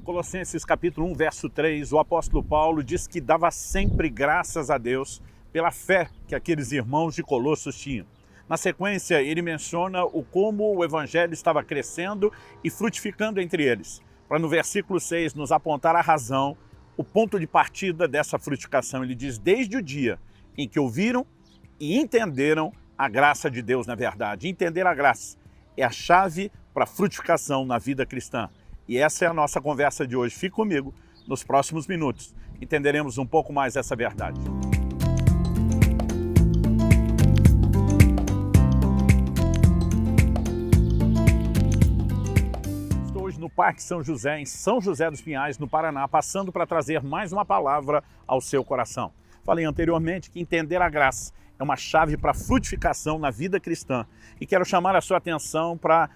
Colossenses capítulo 1, verso 3, o apóstolo Paulo diz que dava sempre graças a Deus pela fé que aqueles irmãos de Colossos tinham. Na sequência, ele menciona como o evangelho estava crescendo e frutificando entre eles, para no versículo 6 nos apontar a razão, o ponto de partida dessa frutificação. Ele diz, desde o dia em que ouviram e entenderam a graça de Deus na verdade. Entender a graça é a chave para a frutificação na vida cristã. E essa é a nossa conversa de hoje. Fique comigo, nos próximos minutos entenderemos um pouco mais essa verdade. Estou hoje no Parque São José, em São José dos Pinhais, no Paraná, passando para trazer mais uma palavra ao seu coração. Falei anteriormente que entender a graça é uma chave para a frutificação na vida cristã. E quero chamar a sua atenção para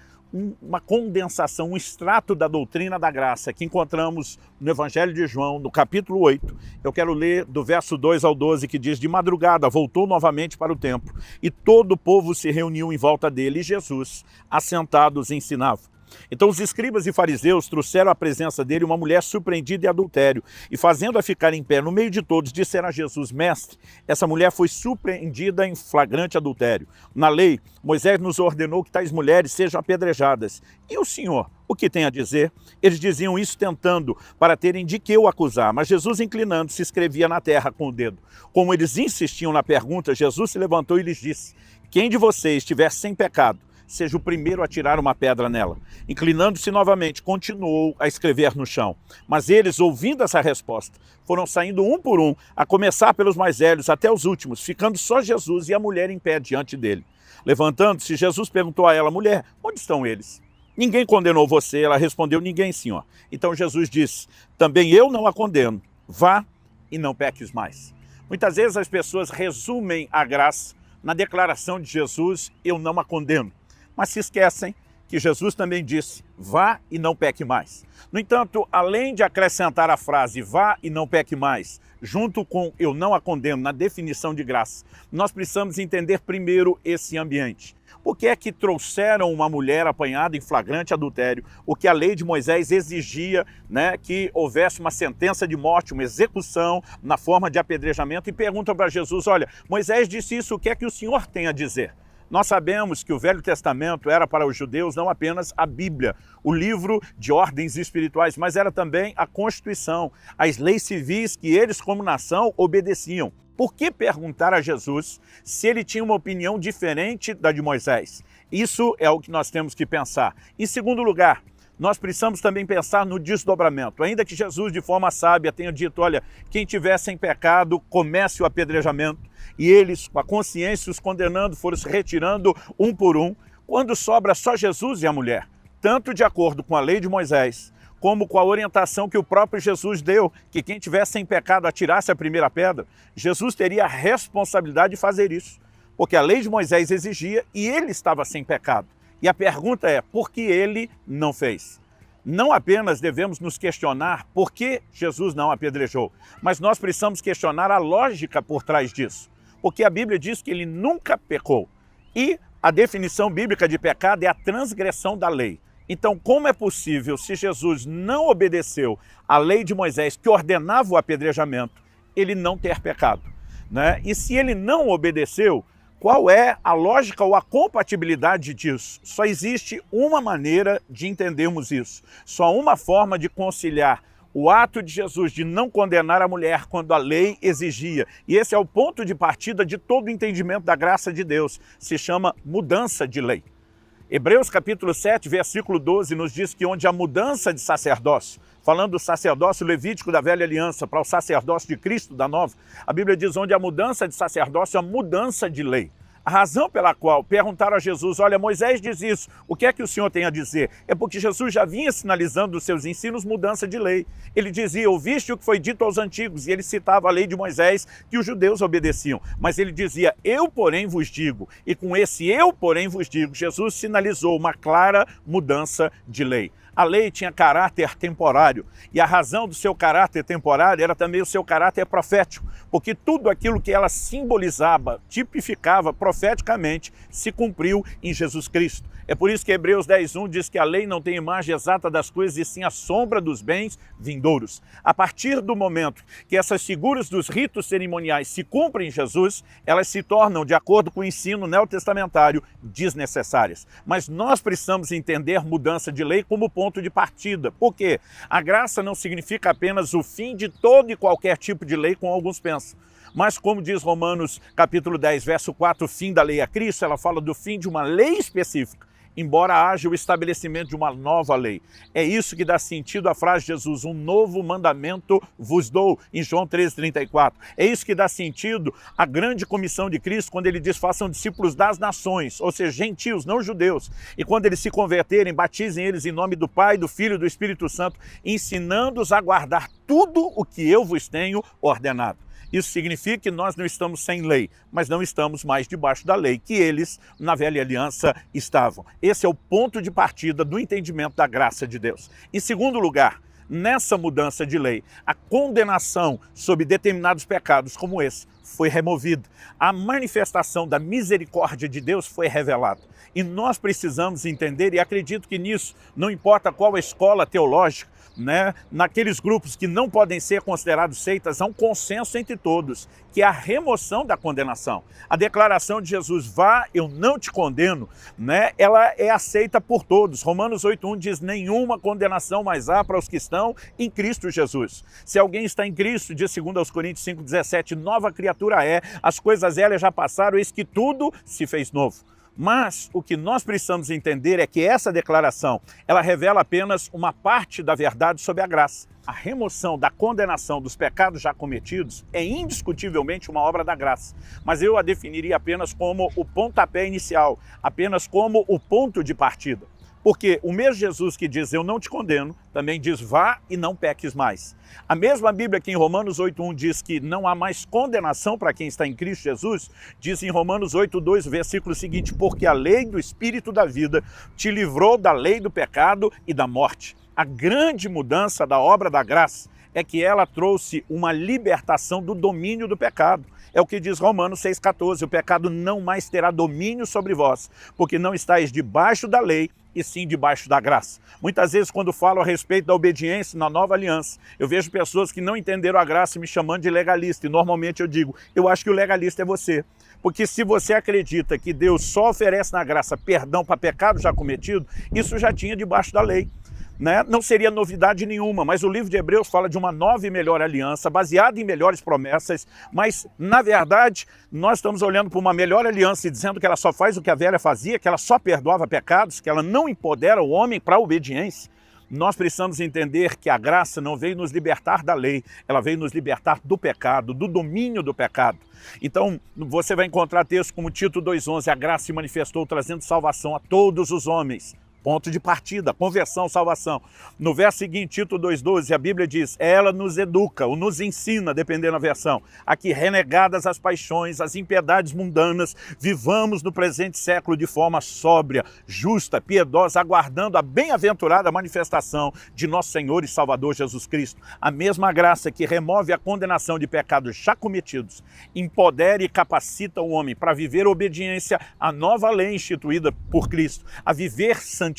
uma condensação, um extrato da doutrina da graça que encontramos no Evangelho de João, no capítulo 8. Eu quero ler do verso 2 ao 12, que diz, de madrugada voltou novamente para o templo, e todo o povo se reuniu em volta dele, e Jesus, assentados, ensinava. Então os escribas e fariseus trouxeram à presença dele uma mulher surpreendida em adultério, e fazendo-a ficar em pé no meio de todos, disseram a Jesus, mestre, essa mulher foi surpreendida em flagrante adultério. Na lei, Moisés nos ordenou que tais mulheres sejam apedrejadas. E o Senhor, o que tem a dizer? Eles diziam isso tentando, para terem de que o acusar, mas Jesus, inclinando-se, escrevia na terra com o dedo. Como eles insistiam na pergunta, Jesus se levantou e lhes disse, quem de vocês estiver sem pecado, seja o primeiro a tirar uma pedra nela. Inclinando-se novamente, continuou a escrever no chão. Mas eles, ouvindo essa resposta, foram saindo um por um, a começar pelos mais velhos até os últimos, ficando só Jesus e a mulher em pé diante dele. Levantando-se, Jesus perguntou a ela, mulher, onde estão eles? Ninguém condenou você? Ela respondeu, ninguém, Senhor. Então Jesus disse, também eu não a condeno. Vá e não peques mais. Muitas vezes as pessoas resumem a graça na declaração de Jesus, eu não a condeno. Mas se esquecem que Jesus também disse, vá e não peque mais. No entanto, além de acrescentar a frase, vá e não peque mais, junto com eu não a condeno na definição de graça, nós precisamos entender primeiro esse ambiente. Por que é que trouxeram uma mulher apanhada em flagrante adultério, o que a lei de Moisés exigia, né, que houvesse uma sentença de morte, uma execução na forma de apedrejamento, e perguntam para Jesus, olha, Moisés disse isso, o que é que o Senhor tem a dizer? Nós sabemos que o Velho Testamento era para os judeus não apenas a Bíblia, o livro de ordens espirituais, mas era também a Constituição, as leis civis que eles como nação obedeciam. Por que perguntar a Jesus se ele tinha uma opinião diferente da de Moisés? Isso é o que nós temos que pensar. Em segundo lugar, nós precisamos também pensar no desdobramento. Ainda que Jesus, de forma sábia, tenha dito, olha, quem tiver sem pecado, comece o apedrejamento. E eles, com a consciência, os condenando, foram se retirando um por um, quando sobra só Jesus e a mulher, tanto de acordo com a lei de Moisés, como com a orientação que o próprio Jesus deu, que quem tivesse sem pecado atirasse a primeira pedra, Jesus teria a responsabilidade de fazer isso, porque a lei de Moisés exigia e ele estava sem pecado. E a pergunta é, por que ele não fez? Não apenas devemos nos questionar por que Jesus não apedrejou, mas nós precisamos questionar a lógica por trás disso. Porque a Bíblia diz que ele nunca pecou. E a definição bíblica de pecado é a transgressão da lei. Então, como é possível, se Jesus não obedeceu à lei de Moisés que ordenava o apedrejamento, ele não ter pecado, né? E se ele não obedeceu, qual é a lógica ou a compatibilidade disso? Só existe uma maneira de entendermos isso. Só uma forma de conciliar o ato de Jesus de não condenar a mulher quando a lei exigia. E esse é o ponto de partida de todo o entendimento da graça de Deus. Se chama mudança de lei. Hebreus capítulo 7, versículo 12, nos diz que onde a mudança de sacerdócio, falando do sacerdócio levítico da velha aliança para o sacerdócio de Cristo da nova, a Bíblia diz onde a mudança de sacerdócio é a mudança de lei. A razão pela qual perguntaram a Jesus, olha, Moisés diz isso, o que é que o Senhor tem a dizer? É porque Jesus já vinha sinalizando nos seus ensinos mudança de lei. Ele dizia, ouviste o que foi dito aos antigos, e ele citava a lei de Moisés que os judeus obedeciam. Mas ele dizia, eu porém vos digo, e com esse eu porém vos digo, Jesus sinalizou uma clara mudança de lei. A lei tinha caráter temporário, e a razão do seu caráter temporário era também o seu caráter profético, porque tudo aquilo que ela simbolizava, tipificava profeticamente, se cumpriu em Jesus Cristo. É por isso que Hebreus 10:1 diz que a lei não tem imagem exata das coisas, e sim a sombra dos bens vindouros. A partir do momento que essas figuras dos ritos cerimoniais se cumprem em Jesus, elas se tornam, de acordo com o ensino neotestamentário, desnecessárias. Mas nós precisamos entender mudança de lei como ponto de partida. Por quê? A graça não significa apenas o fim de todo e qualquer tipo de lei, como alguns pensam. Mas como diz Romanos capítulo 10, verso 4, o fim da lei a Cristo, ela fala do fim de uma lei específica, embora haja o estabelecimento de uma nova lei. É isso que dá sentido à frase de Jesus, um novo mandamento vos dou, em João 13:34. É isso que dá sentido à grande comissão de Cristo, quando ele diz, façam discípulos das nações, ou seja, gentios, não judeus. E quando eles se converterem, batizem eles em nome do Pai, do Filho e do Espírito Santo, ensinando-os a guardar tudo o que eu vos tenho ordenado. Isso significa que nós não estamos sem lei, mas não estamos mais debaixo da lei que eles, na velha aliança, estavam. Esse é o ponto de partida do entendimento da graça de Deus. Em segundo lugar, nessa mudança de lei, a condenação sobre determinados pecados como esse foi removida. A manifestação da misericórdia de Deus foi revelada. E nós precisamos entender, e acredito que nisso, não importa qual a escola teológica, naqueles grupos que não podem ser considerados seitas, há um consenso entre todos, que é a remoção da condenação. A declaração de Jesus, vá, eu não te condeno, ela é aceita por todos. Romanos 8:1 diz, nenhuma condenação mais há para os que estão em Cristo Jesus. Se alguém está em Cristo, diz 2 Coríntios 5:17, nova criatura é, as coisas velhas já passaram, eis que tudo se fez novo. Mas o que nós precisamos entender é que essa declaração, ela revela apenas uma parte da verdade sobre a graça. A remoção da condenação dos pecados já cometidos é indiscutivelmente uma obra da graça. Mas eu a definiria apenas como o pontapé inicial, apenas como o ponto de partida. Porque o mesmo Jesus que diz, eu não te condeno, também diz, vá e não peques mais. A mesma Bíblia que em Romanos 8:1 diz que não há mais condenação para quem está em Cristo Jesus, diz em Romanos 8:2, versículo seguinte, porque a lei do Espírito da vida te livrou da lei do pecado e da morte. A grande mudança da obra da graça é que ela trouxe uma libertação do domínio do pecado. É o que diz Romanos 6:14, o pecado não mais terá domínio sobre vós, porque não estáis debaixo da lei, e sim debaixo da graça. Muitas vezes, quando falo a respeito da obediência na nova aliança, eu vejo pessoas que não entenderam a graça me chamando de legalista, e normalmente eu digo, eu acho que o legalista é você. Porque se você acredita que Deus só oferece na graça perdão para pecado já cometido, isso já tinha debaixo da lei. Não seria novidade nenhuma, mas o livro de Hebreus fala de uma nova e melhor aliança, baseada em melhores promessas, mas, na verdade, nós estamos olhando para uma melhor aliança e dizendo que ela só faz o que a velha fazia, que ela só perdoava pecados, que ela não empodera o homem para a obediência. Nós precisamos entender que a graça não veio nos libertar da lei, ela veio nos libertar do pecado, do domínio do pecado. Então, você vai encontrar textos como Tito 2:11, a graça se manifestou trazendo salvação a todos os homens. Ponto de partida, conversão, salvação. No verso seguinte, Tito 2:12, a Bíblia diz, ela nos educa, ou nos ensina, dependendo da versão, a que renegadas as paixões, as impiedades mundanas, vivamos no presente século de forma sóbria, justa, piedosa, aguardando a bem-aventurada manifestação de nosso Senhor e Salvador Jesus Cristo. A mesma graça que remove a condenação de pecados já cometidos, empodera e capacita o homem para viver obediência à nova lei instituída por Cristo, a viver santidade.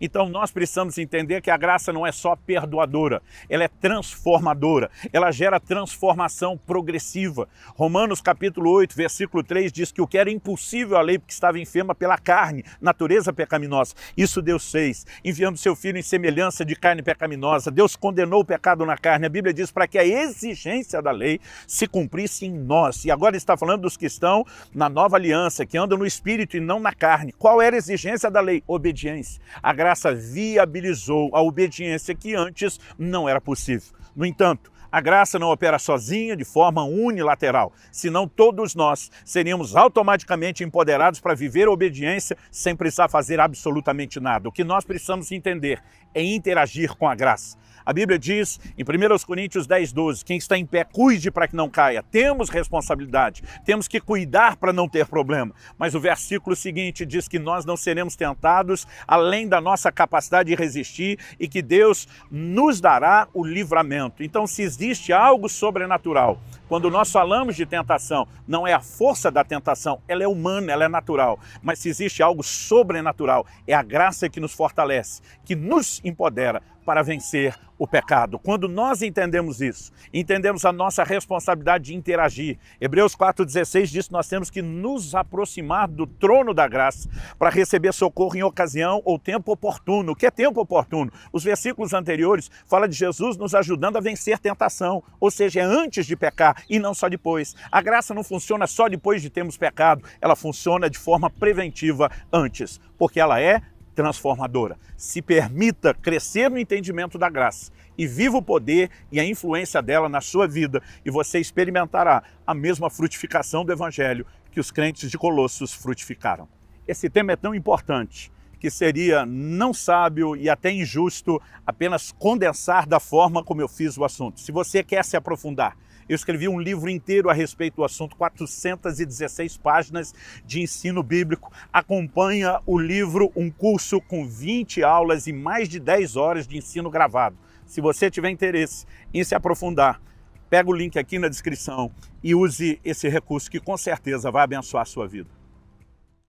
Então nós precisamos entender que a graça não é só perdoadora, ela é transformadora, ela gera transformação progressiva. Romanos capítulo 8, versículo 3 diz que o que era impossível à lei porque estava enferma pela carne, natureza pecaminosa, isso Deus fez, enviando seu Filho em semelhança de carne pecaminosa. Deus condenou o pecado na carne, a Bíblia diz para que a exigência da lei se cumprisse em nós. E agora está falando dos que estão na nova aliança, que andam no Espírito e não na carne. Qual era a exigência da lei? Obediência. A graça viabilizou a obediência que antes não era possível. No entanto, a graça não opera sozinha, de forma unilateral, senão todos nós seríamos automaticamente empoderados para viver a obediência sem precisar fazer absolutamente nada. O que nós precisamos entender é interagir com a graça. A Bíblia diz, em 1 Coríntios 10, 12, quem está em pé, cuide para que não caia. Temos responsabilidade, temos que cuidar para não ter problema. Mas o versículo seguinte diz que nós não seremos tentados além da nossa capacidade de resistir e que Deus nos dará o livramento. Então, se existe algo sobrenatural, quando nós falamos de tentação, não é a força da tentação, ela é humana, ela é natural. Mas se existe algo sobrenatural, é a graça que nos fortalece, que nos empodera para vencer o pecado. Quando nós entendemos isso, entendemos a nossa responsabilidade de interagir. Hebreus 4,16 diz que nós temos que nos aproximar do trono da graça para receber socorro em ocasião ou tempo oportuno. O que é tempo oportuno? Os versículos anteriores falam de Jesus nos ajudando a vencer tentação, ou seja, é antes de pecar e não só depois. A graça não funciona só depois de termos pecado, ela funciona de forma preventiva antes, porque ela é transformadora. Se permita crescer no entendimento da graça e viva o poder e a influência dela na sua vida e você experimentará a mesma frutificação do Evangelho que os crentes de Colossos frutificaram. Esse tema é tão importante que seria não sábio e até injusto apenas condensar da forma como eu fiz o assunto. Se você quer se aprofundar, eu escrevi um livro inteiro a respeito do assunto, 416 páginas de ensino bíblico. Acompanha o livro, um curso com 20 aulas e mais de 10 horas de ensino gravado. Se você tiver interesse em se aprofundar, pega o link aqui na descrição e use esse recurso que com certeza vai abençoar a sua vida.